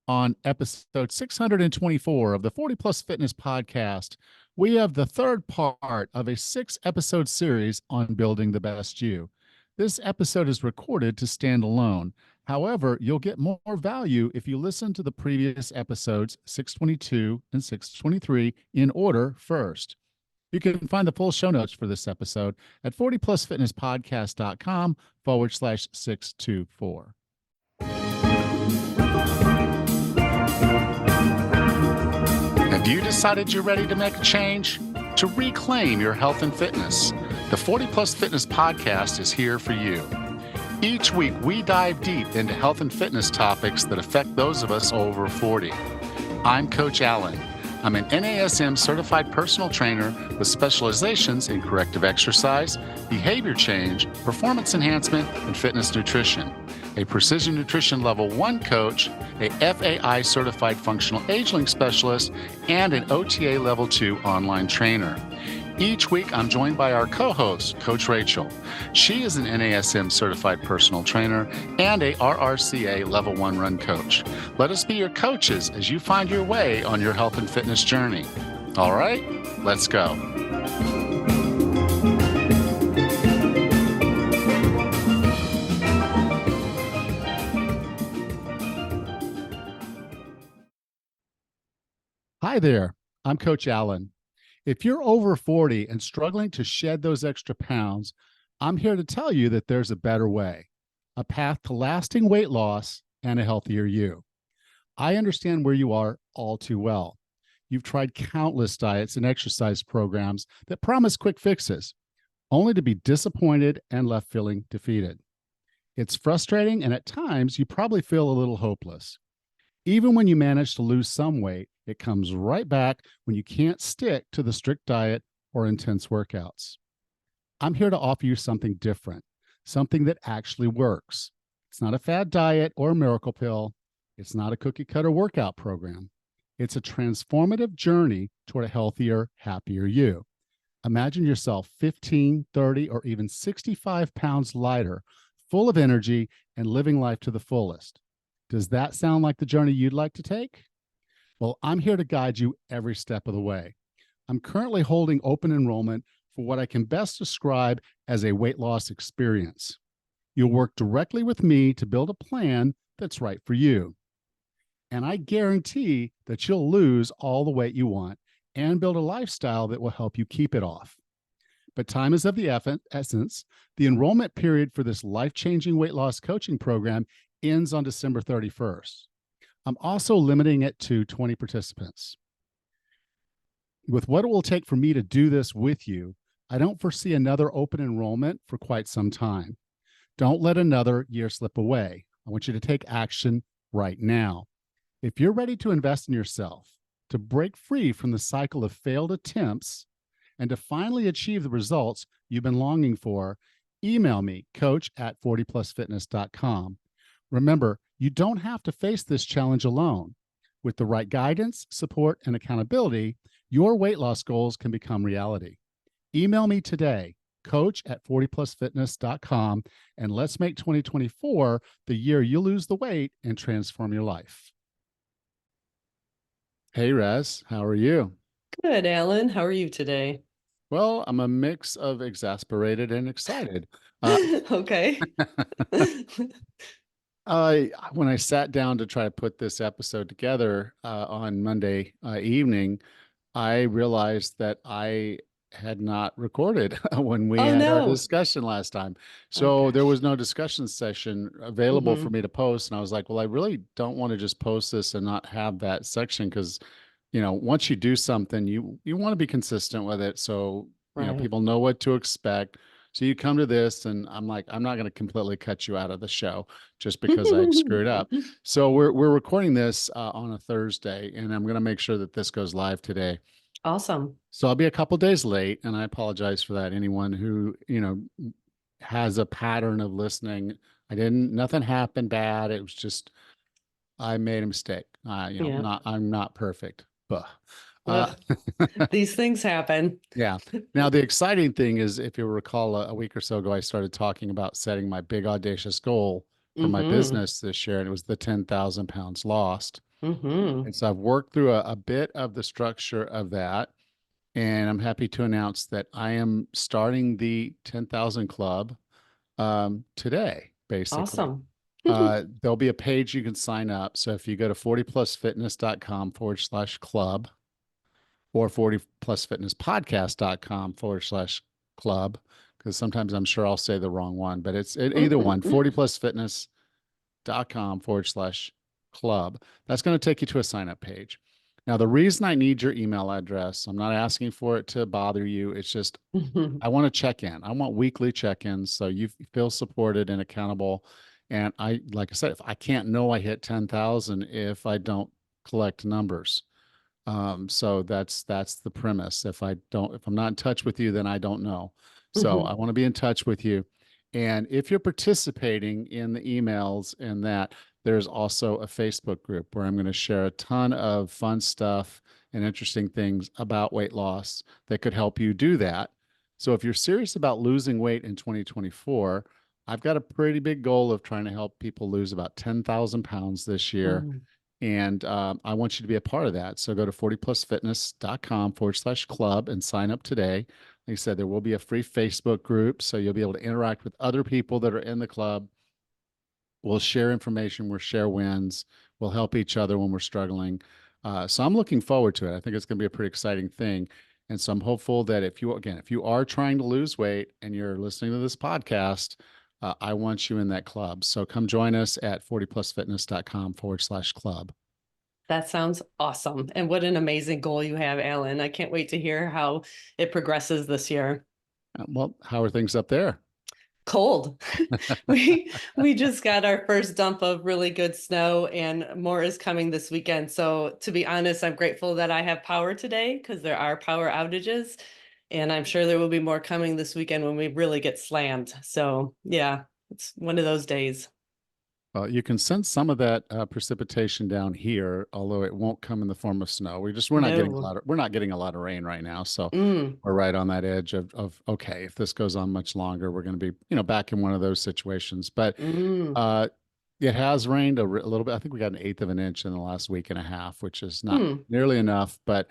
On episode 624 of the 40 Plus Fitness Podcast, we have the third part of a 6-episode series on building the best you. This episode is recorded to stand alone. However, you'll get more value if you listen to the previous episodes 622 and 623 in order first. You can find the full show notes for this episode at 40plusfitnesspodcast.com/624. Have you decided you're ready to make a change? To reclaim your health and fitness? The 40 Plus Fitness Podcast is here for you. Each week, we dive deep into health and fitness topics that affect those of us over 40. I'm Coach Allen. I'm an NASM certified personal trainer with specializations in corrective exercise, behavior change, performance enhancement, and fitness nutrition. A Precision Nutrition Level 1 coach, a FAI certified functional age-link specialist, and an OTA Level 2 online trainer. Each week, I'm joined by our co-host, Coach Rachel. She is an NASM certified personal trainer and a RRCA Level 1 run coach. Let us be your coaches as you find your way on your health and fitness journey. All right, let's go. Hi there, I'm Coach Allen. If you're over 40 and struggling to shed those extra pounds, I'm here to tell you that there's a better way, a path to lasting weight loss and a healthier you. I understand where you are all too well. You've tried countless diets and exercise programs that promise quick fixes, only to be disappointed and left feeling defeated. It's frustrating, and at times you probably feel a little hopeless. Even when you manage to lose some weight, it comes right back when you can't stick to the strict diet or intense workouts. I'm here to offer you something different, something that actually works. It's not a fad diet or a miracle pill. It's not a cookie cutter workout program. It's a transformative journey toward a healthier, happier you. Imagine yourself 15, 30, or even 65 pounds lighter, full of energy, and living life to the fullest. Does that sound like the journey you'd like to take? Well, I'm here to guide you every step of the way. I'm currently holding open enrollment for what I can best describe as a weight loss experience. You'll work directly with me to build a plan that's right for you. And I guarantee that you'll lose all the weight you want and build a lifestyle that will help you keep it off. But time is of the essence. The enrollment period for this life-changing weight loss coaching program ends on December 31st. I'm also limiting it to 20 participants. With what it will take for me to do this with you, I don't foresee another open enrollment for quite some time. Don't let another year slip away. I want you to take action right now. If you're ready to invest in yourself, to break free from the cycle of failed attempts, and to finally achieve the results you've been longing for, email me, coach@40plusfitness.com. Remember, you don't have to face this challenge alone. With the right guidance, support, and accountability, your weight loss goals can become reality. Email me today, coach@40plusfitness.com, and let's make 2024 the year you lose the weight and transform your life. Hey, Rez, how are you? Good, Alan. How are you today? Well, I'm a mix of exasperated and excited. Okay. When I sat down to try to put this episode together on Monday evening, I realized that I had not recorded when we Oh, had our no. discussion last time. Oh, So there gosh. was no discussion session available for Mhm. me to post. And I was like, well, I really don't want to just post this and not have that section because, once you do something, you want to be consistent with it. So, Right. people know what to expect. So you come to this and I'm like, I'm not going to completely cut you out of the show just because I screwed up. So we're recording this on a Thursday, and I'm going to make sure that this goes live today. Awesome. So I'll be a couple days late, and I apologize for that. Anyone who, has a pattern of listening, nothing happened bad. It was just, I made a mistake. Yeah. I'm not perfect, but These things happen. yeah. Now, the exciting thing is, if you recall, a week or so ago, I started talking about setting my big audacious goal for my Mhm. business this year, and it was the 10,000 pounds lost. Mm-hmm. And so I've worked through a bit of the structure of that. And I'm happy to announce that I am starting the 10,000 Club today, basically. Awesome. There'll be a page you can sign up. So if you go to 40plusfitness.com/club or 40plusfitnesspodcast.com/club, because sometimes I'm sure I'll say the wrong one, but it's either one, 40plusfitness.com/club. That's going to take you to a sign up page. Now, the reason I need your email address, I'm not asking for it to bother you. It's just I want to check in. I want weekly check-ins so you feel supported and accountable. And like I said, if I can't know I hit 10,000 if I don't collect numbers. So that's the premise. If I'm not in touch with you, then I don't know. So I want to be in touch with you. And if you're participating in the emails and that, there's also a Facebook group where I'm going to share a ton of fun stuff and interesting things about weight loss that could help you do that. So if you're serious about losing weight in 2024, I've got a pretty big goal of trying to help people lose about 10,000 pounds this year. Mm. And I want you to be a part of that. So go to 40plusfitness.com/club and sign up today. Like I said, there will be a free Facebook group. So you'll be able to interact with other people that are in the club. We'll share information, we'll share wins, we'll help each other when we're struggling. So I'm looking forward to it. I think it's going to be a pretty exciting thing. And so I'm hopeful that if you are trying to lose weight and you're listening to this podcast, I want you in that club. So come join us at 40plusfitness.com/club. That sounds awesome. And what an amazing goal you have, Alan. I can't wait to hear how it progresses this year. Well, how are things up there? Cold. We just got our first dump of really good snow and more is coming this weekend. So to be honest, I'm grateful that I have power today because there are power outages. And I'm sure there will be more coming this weekend when we really get slammed. So yeah, it's one of those days. You can sense some of that precipitation down here, although it won't come in the form of snow. We're not getting No. we're not getting a lot of rain right now, so Mm, we're right on that edge of okay, if this goes on much longer, we're going to be back in one of those situations. But mm, uh, it has rained a little bit. I think we got an eighth of an inch in the last week and a half, which is not hmm. nearly enough. But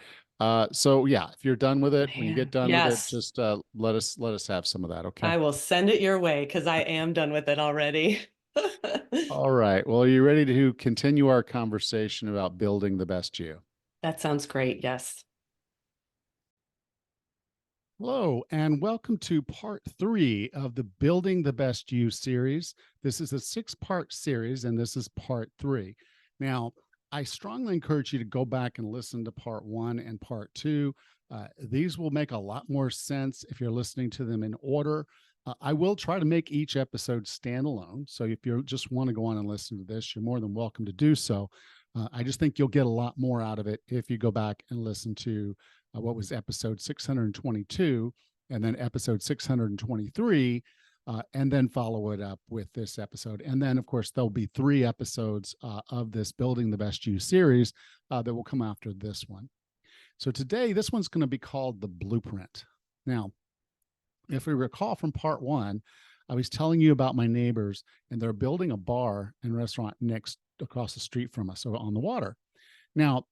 so yeah, if you're done with it, when you get Man, done with it, yes. just let us have some of that, okay? I will send it your way because I am done with it already. All right. Well, are you ready to continue our conversation about building the best you? That sounds great. Yes. Hello, and welcome to part 3 of the Building the Best You series. This is a 6-part series, and this is part 3. Now, I strongly encourage you to go back and listen to part 1 and part 2. These will make a lot more sense if you're listening to them in order. I will try to make each episode standalone. So if you just want to go on and listen to this, you're more than welcome to do so. I just think you'll get a lot more out of it if you go back and listen to what was episode 622 and then episode 623, and then follow it up with this episode. And then, of course, there'll be 3 episodes of this Building the Best You series that will come after this one. So today, this one's going to be called The Blueprint. Now, if we recall from part 1, I was telling you about my neighbors, and they're building a bar and restaurant across the street from us, so on the water. Now,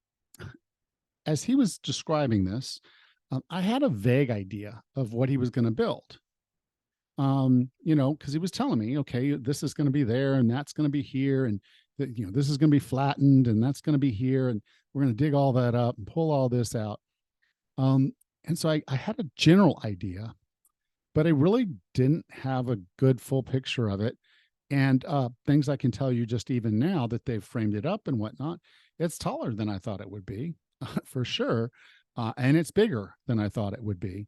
as he was describing this, I had a vague idea of what he was going to build. Because he was telling me, okay, this is going to be there and that's going to be here, and this is going to be flattened and that's going to be here, and we're going to dig all that up and pull all this out. And so I had a general idea, but I really didn't have a good full picture of it. And things I can tell you just even now that they've framed it up and whatnot, it's taller than I thought it would be, for sure. And it's bigger than I thought it would be.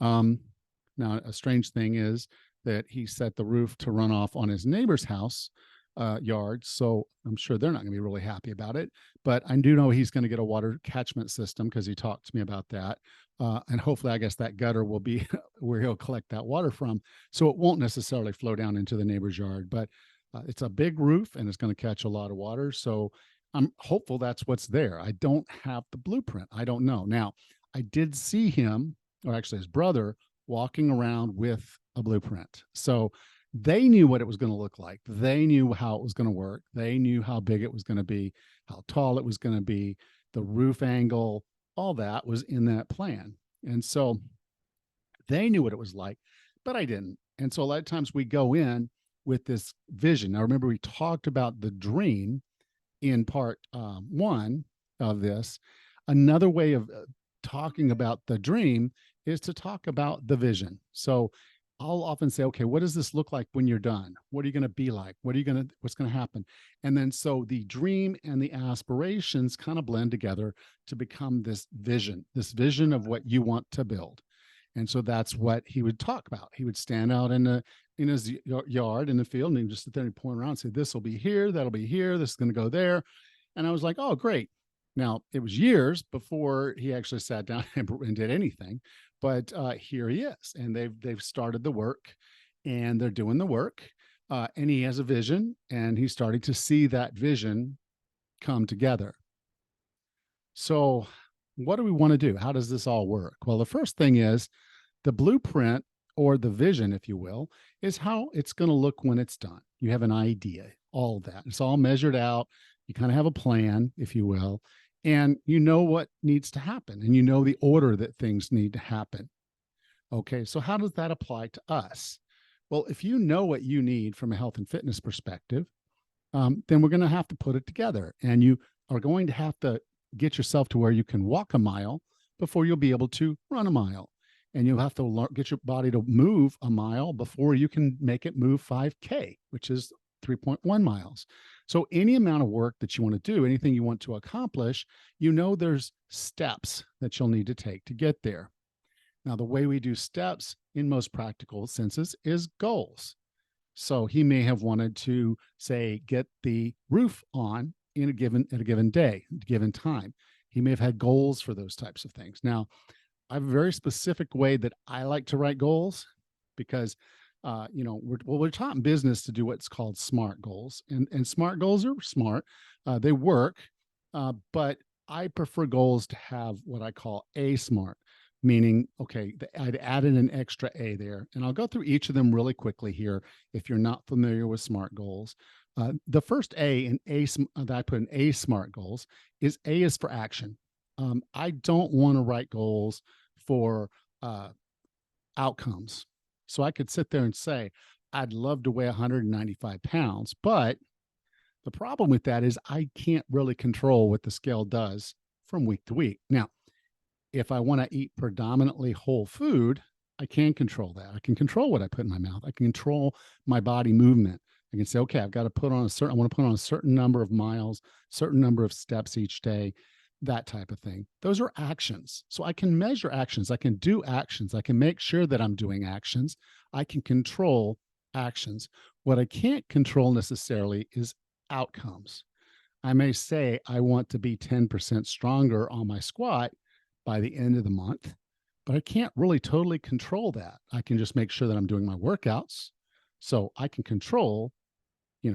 Now, a strange thing is that he set the roof to run off on his neighbor's house yard. So I'm sure they're not going to be really happy about it. But I do know he's going to get a water catchment system because he talked to me about that. And hopefully, I guess that gutter will be where he'll collect that water from. So it won't necessarily flow down into the neighbor's yard. But it's a big roof and it's going to catch a lot of water. So I'm hopeful that's what's there. I don't have the blueprint. I don't know. Now, I did see him, or actually his brother, walking around with a blueprint. So They knew what it was going to look like. They knew how it was going to work. They knew how big it was going to be, how tall it was going to be, the roof angle, all that was in that plan. And so they knew what it was like, but I didn't. And so a lot of times we go in with this vision. Now, remember, we talked about the dream in part one of this. Another way of talking about the dream is to talk about the vision. So I'll often say, okay, what does this look like when you're done? What are you going to be like? What's going to happen? And then so the dream and the aspirations kind of blend together to become this vision of what you want to build. And so that's what he would talk about. He would stand out in his yard in the field, and he would just sit there and point around and say, this will be here, that'll be here, this is going to go there. And I was like, oh, great. Now, it was years before he actually sat down and did anything, but here he is, and they've started the work, and they're doing the work, and he has a vision, and he's starting to see that vision come together. So what do we want to do? How does this all work? Well, the first thing is the blueprint, or the vision, if you will, is how it's going to look when it's done. You have an idea, all of that. It's all measured out. You kind of have a plan, if you will, and you know what needs to happen, and you know the order that things need to happen. Okay, so how does that apply to us? Well, if you know what you need from a health and fitness perspective, then we're going to have to put it together, and you are going to have to get yourself to where you can walk a mile before you'll be able to run a mile. And you'll have to get your body to move a mile before you can make it move 5K, which is 3.1 miles. So any amount of work that you want to do, anything you want to accomplish, you know there's steps that you'll need to take to get there. Now, the way we do steps in most practical senses is goals. So he may have wanted to, say, get the roof on at a given day, a given time. He may have had goals for those types of things. Now, I have a very specific way that I like to write goals, because we're taught in business to do what's called SMART goals, and SMART goals are smart. They work, but I prefer goals to have what I call A SMART, meaning, okay, I'd added an extra A there, and I'll go through each of them really quickly here if you're not familiar with SMART goals. The first A in A that I put in A SMART goals is A is for action. I don't want to write goals for outcomes. So I could sit there and say, I'd love to weigh 195 pounds, but the problem with that is I can't really control what the scale does from week to week. Now, if I want to eat predominantly whole food, I can control that. I can control what I put in my mouth. I can control my body movement. I can say, okay, I want to put on a certain number of miles, certain number of steps each day, that type of thing. Those are actions. So I can measure actions. I can do actions. I can make sure that I'm doing actions. I can control actions. What I can't control necessarily is outcomes. I may say I want to be 10% stronger on my squat by the end of the month, but I can't really totally control that. I can just make sure that I'm doing my workouts. So I can control, take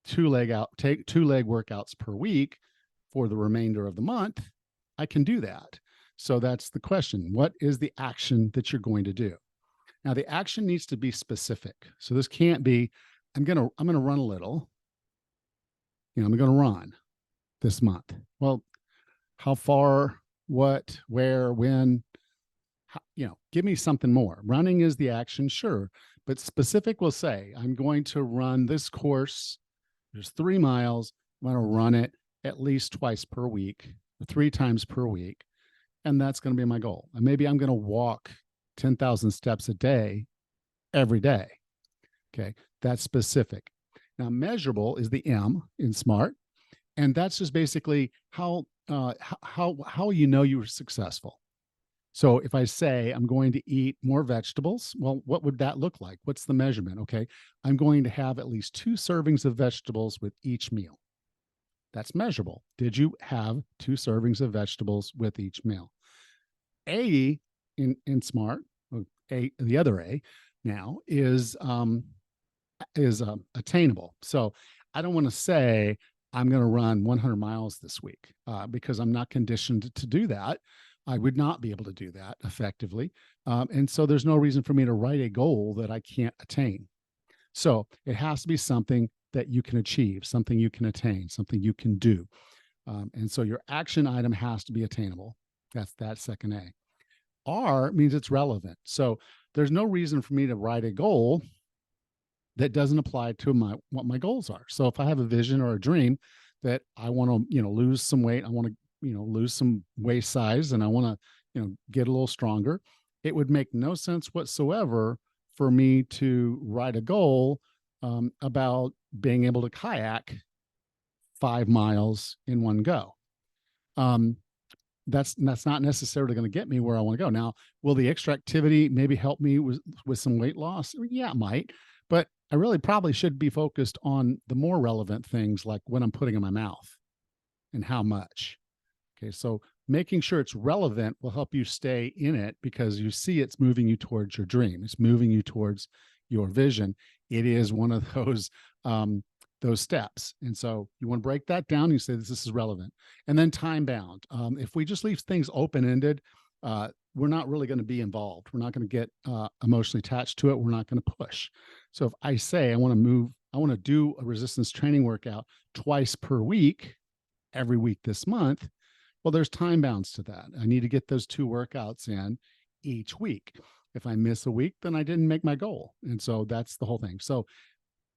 2 leg workouts per week for the remainder of the month. I can do that. So that's the question. What is the action that you're going to do? Now, the action needs to be specific. So this can't be, I'm going to run a little. I'm going to run this month. Well, how far, what, where, when, give me something more. Running is the action, sure, but specific will say, I'm going to run this course. There's 3 miles. I'm going to run it at least twice per week, 3 times per week. And that's going to be my goal. And maybe I'm going to walk 10,000 steps a day every day. Okay. That's specific. Now, measurable is the M in SMART. And that's just basically how you were successful. So if I say I'm going to eat more vegetables, well, what would that look like? What's the measurement? Okay. I'm going to have at least 2 servings of vegetables with each meal. That's measurable. Did you have 2 servings of vegetables with each meal? A in SMART, the other A now is attainable. So I don't want to say I'm going to run 100 miles this week because I'm not conditioned to do that. I would not be able to do that effectively. And so there's no reason for me to write a goal that I can't attain. So it has to be something that you can achieve, something you can attain, something you can do. And so your action item has to be attainable. That's that second A. R means it's relevant. So there's no reason for me to write a goal that doesn't apply to what my goals are. So if I have a vision or a dream that I want to, lose some weight, I want to, lose some waist size, and I want to, get a little stronger, it would make no sense whatsoever for me to write a goal about being able to kayak 5 miles in one go. That's not necessarily going to get me where I want to go. Now, will the extra activity maybe help me with some weight loss? Yeah, it might, but I really probably should be focused on the more relevant things, like what I'm putting in my mouth and how much. Okay, so making sure it's relevant will help you stay in it, because you see it's moving you towards your dream. It's moving you towards your vision. It is one of those steps. And so you want to break that down. You say this is relevant. And then time bound. If we just leave things open-ended, we're not really going to be involved. We're not going to get emotionally attached to it. We're not going to push. So if I say I want to do a resistance training workout twice per week, every week this month, well, there's time bounds to that. I need to get those 2 workouts in each week. If I miss a week, then I didn't make my goal. And so that's the whole thing. So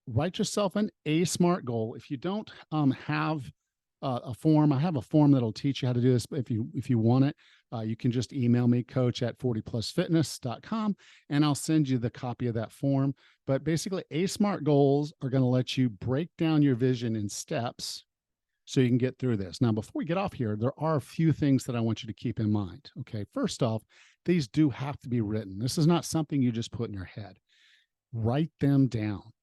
write yourself a SMART goal. If you don't have a form, I have a form that'll teach you how to do this. But if you want it, you can just email me, coach@40plusfitness.com, and I'll send you the copy of that form. But basically, SMART goals are going to let you break down your vision in steps so you can get through this. Now, before we get off here, there are a few things that I want you to keep in mind. Okay, first off, these do have to be written. This is not something you just put in your head. Write them down.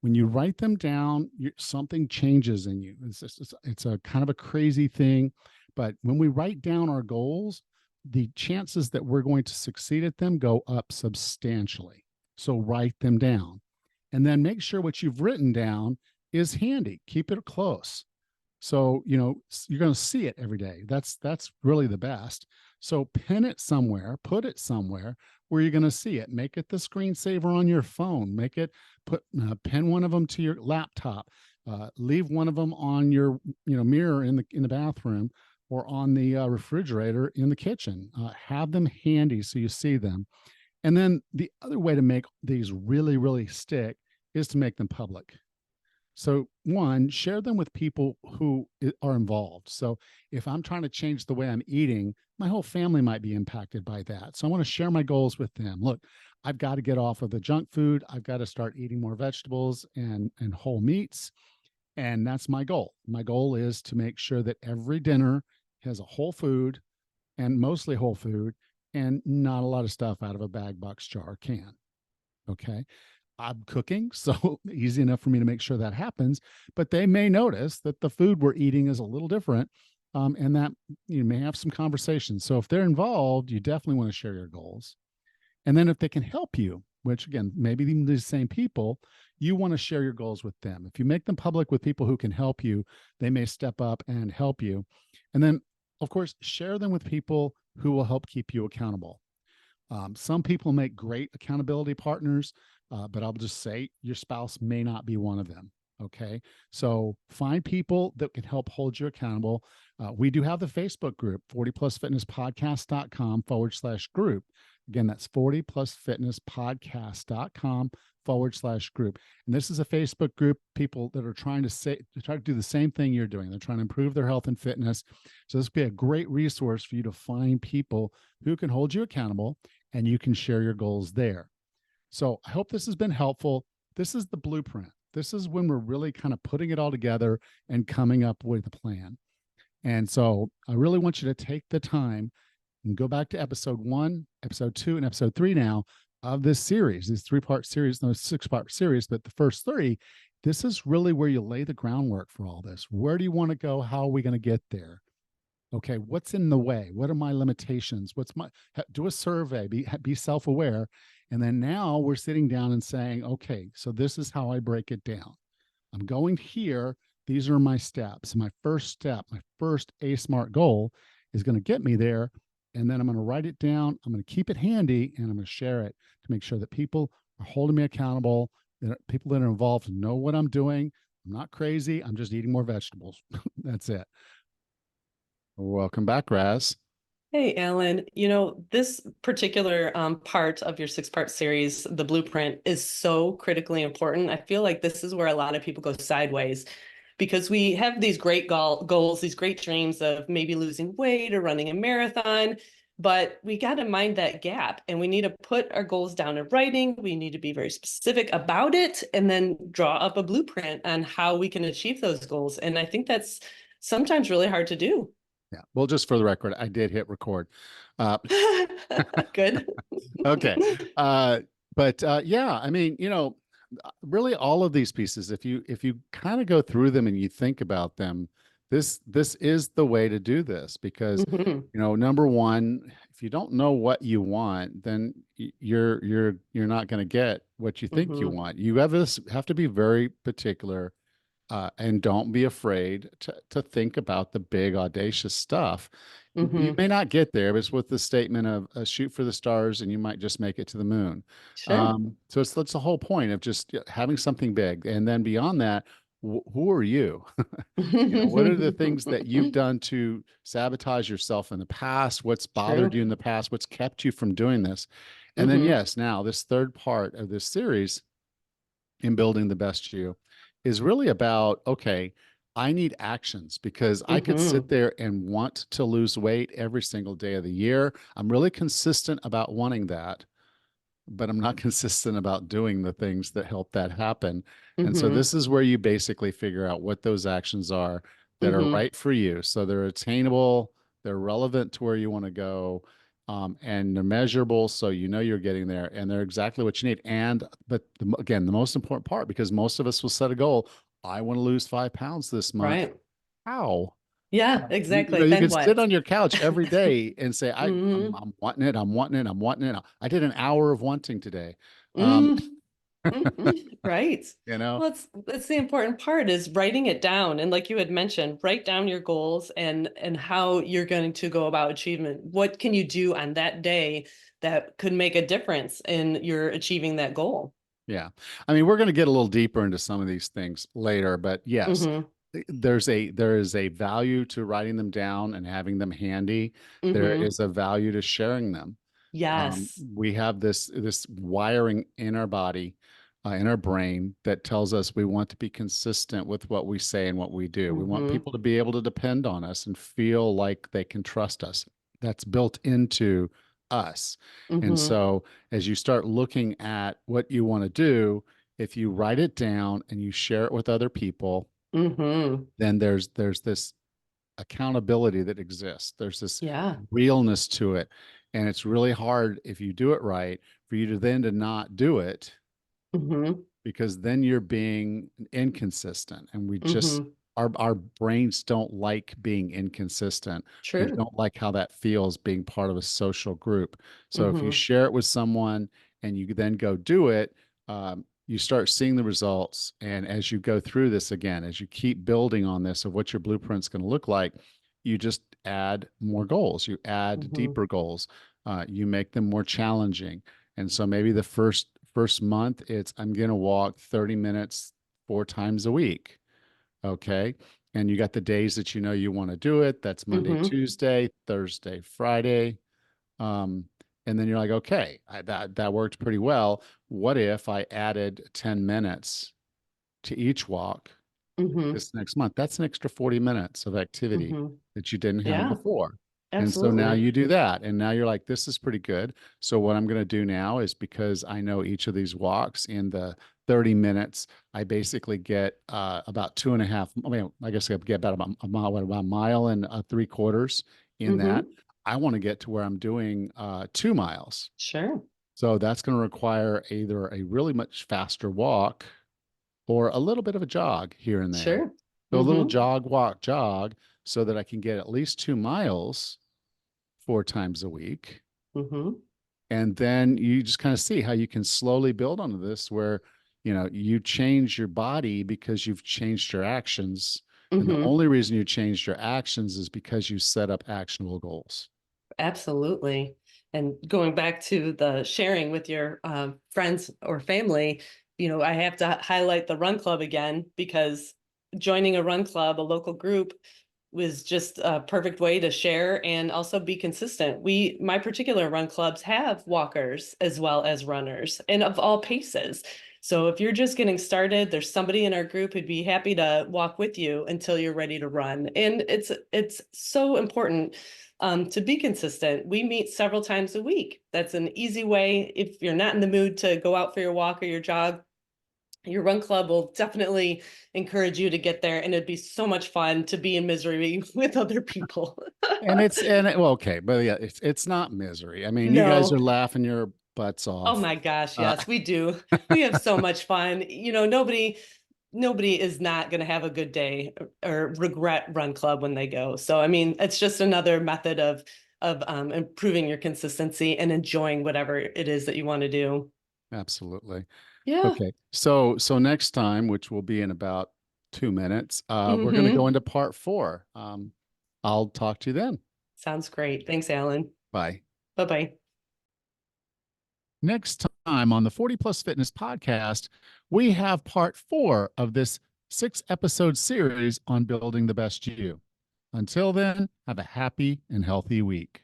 When you write them down, something changes in you. It's a kind of a crazy thing, but when we write down our goals, the chances that we're going to succeed at them go up substantially. So write them down, and then make sure what you've written down is handy. Keep it close. So, you're going to see it every day. That's really the best. So pin it somewhere, put it somewhere where you're going to see it. Make it the screensaver on your phone. Make it pin one of them to your laptop. Leave one of them on your mirror in the bathroom, or on the refrigerator in the kitchen. Have them handy so you see them. And then the other way to make these really, really stick is to make them public. So one, share them with people who are involved. So if I'm trying to change the way I'm eating, my whole family might be impacted by that. So I want to share my goals with them. Look, I've got to get off of the junk food. I've got to start eating more vegetables and whole meats. And that's my goal. My goal is to make sure that every dinner has a whole food, and mostly whole food, and not a lot of stuff out of a bag, box, jar, can. Okay. I'm cooking, so easy enough for me to make sure that happens. But they may notice that the food we're eating is a little different, and that you may have some conversations. So if they're involved, you definitely want to share your goals. And then if they can help you, which again, maybe even the same people, you want to share your goals with them. If you make them public with people who can help you, they may step up and help you. And then, of course, share them with people who will help keep you accountable. Some people make great accountability partners, but I'll just say your spouse may not be one of them. Okay. So find people that can help hold you accountable. We do have the Facebook group, 40plusfitnesspodcast.com/group. Again, that's 40plusfitnesspodcast.com/group. And this is a Facebook group, people that are trying to do the same thing you're doing. They're trying to improve their health and fitness. So this would be a great resource for you to find people who can hold you accountable, and you can share your goals there. So I hope this has been helpful. This is the blueprint. This is when we're really kind of putting it all together and coming up with a plan. And so I really want you to take the time and go back to episode 1, episode 2, and episode 3 now of this series, this 3-part series, no 6-part series, but the first 3, this is really where you lay the groundwork for all this. Where do you want to go? How are we going to get there? Okay, what's in the way? What are my limitations? Do a survey, be self-aware. And then now we're sitting down and saying, okay, so this is how I break it down. I'm going here. These are my steps. My first step, my first SMART goal is going to get me there. And then I'm going to write it down. I'm going to keep it handy, and I'm going to share it to make sure that people are holding me accountable. People that are involved know what I'm doing. I'm not crazy. I'm just eating more vegetables. That's it. Welcome back, Raz. Hey, Alan, this particular part of your six-part series, the blueprint, is so critically important. I feel like this is where a lot of people go sideways because we have these great goals, these great dreams of maybe losing weight or running a marathon, but we got to mind that gap and we need to put our goals down in writing. We need to be very specific about it and then draw up a blueprint on how we can achieve those goals. And I think that's sometimes really hard to do. Yeah. Well, just for the record, I did hit record. Uh, Good. okay. Yeah, I mean, really all of these pieces, if you kind of go through them and you think about them, this is the way to do this because, Mhm, number one, if you don't know what you want, then you're not going to get what you think you mhm, want. You have to be very particular, and don't be afraid to think about the big audacious stuff. You mhm. may not get there, but it's with the statement of shoot for the stars and you might just make it to the moon. Sure. So that's the whole point of just having something big. And then beyond that, who are you? What are the things that you've done to sabotage yourself in the past? What's bothered True. you in the past? What's kept you from doing this? And then, Mhm, yes, now this third part of this series in building the best you is really about, okay, I need actions because I could sit mhm. there and want to lose weight every single day of the year. I'm really consistent about wanting that, but I'm not consistent about doing the things that help that happen. And so Mhm, this is where you basically figure out what those actions are that are mhm. right for you. So they're attainable, they're relevant to where you want to go, and they're measurable. So you know you're getting there and they're exactly what you need. Again, the most important part, because most of us will set a goal. I want to lose 5 pounds this month. Right. How? Yeah, You exactly. know, you Then can sit what? on your couch every day and say, Mhm, I'm wanting it, I'm wanting it, I'm wanting it. I did an hour of wanting today. Um, mhm, mhm. Right. you know, Well, that's the important part is writing it down. And like you had mentioned, write down your goals and how you're going to go about achievement. What can you do on that day that could make a difference in your achieving that goal? yeah. I mean, we're going to get a little deeper into some of these things later, but yes, Mm-hmm. there is a value to writing them down and having them handy. There Mm-hmm. is a value to sharing them. Yes. We have this wiring in our body, in our brain that tells us we want to be consistent with what we say and what we do. We want Mm-hmm. people to be able to depend on us and feel like they can trust us. That's built into us. And Mm-hmm. so as you start looking at what you want to do, if you write it down and you share it with other people, Mm-hmm. then there's this accountability that exists. There's this Yeah. realness to it. And it's really hard if you do it right for you to then to not do it Mm-hmm. because then you're being inconsistent. And Mm-hmm. our brains don't like being inconsistent. We True. don't like how that feels being part of a social group. So if you Mm-hmm. share it with someone and you then go do it, you start seeing the results. And as you go through this again, as you keep building on this of what your blueprint's going to look like, you just add more goals, you add Mm-hmm. deeper goals, you make them more challenging. And so maybe the first month it's I'm going to walk 30 minutes 4 times a week. Okay. And you got the days that you know you want to do it. That's Monday, Mm-hmm. Tuesday, Thursday, Friday. Um, and then you're like, okay, that worked pretty well. What if I added 10 minutes to each walk Mm-hmm. this next month? That's an extra 40 minutes of activity Mm-hmm. that you didn't have Yeah, before. And so now absolutely. you do that. And now you're like, this is pretty good. So what I'm going to do now is because I know each of these walks in the 30 minutes, I basically get about two and a half. I mean, I guess I get about a mile, about a mile and 3/4 in that. Mm-hmm. I want to get to where I'm doing 2 miles. Sure. So that's going to require either a really much faster walk or a little bit of a jog here and there. Sure. So a little Mm-hmm. jog, walk, jog, so that I can get at least 2 miles 4 times a week. Mm-hmm. And then you just kind of see how you can slowly build onto this where, you change your body because you've changed your actions. And the Mm-hmm. only reason you changed your actions is because you set up actionable goals. Absolutely. And going back to the sharing with your friends or family, I have to highlight the run club again, because joining a run club, a local group, was just a perfect way to share and also be consistent. My particular run clubs have walkers as well as runners, and of all paces. So if you're just getting started, there's somebody in our group who'd be happy to walk with you until you're ready to run. And it's so important to be consistent. We meet several times a week. That's an easy way. If you're not in the mood to go out for your walk or your jog, your run club will definitely encourage you to get there, and it'd be so much fun to be in misery with other people. Well, okay, but yeah, it's not misery. I mean, you guys No. are laughing your butts Oh off. my gosh, Uh, yes, we do. We have so much fun. Nobody is not going to have a good day or regret run club when they go. So I mean, it's just another method of improving your consistency and enjoying whatever it is that you want to do. Absolutely. Yeah. Okay. So next time, which will be in about 2 minutes, we're going to Hmm. go into part four. I'll talk to you then. Sounds great. Thanks, Alan. Bye. Bye-bye. Next time on the 40 Plus Fitness podcast, we have part four of this 6-episode series on building the best you. Until then, have a happy and healthy week.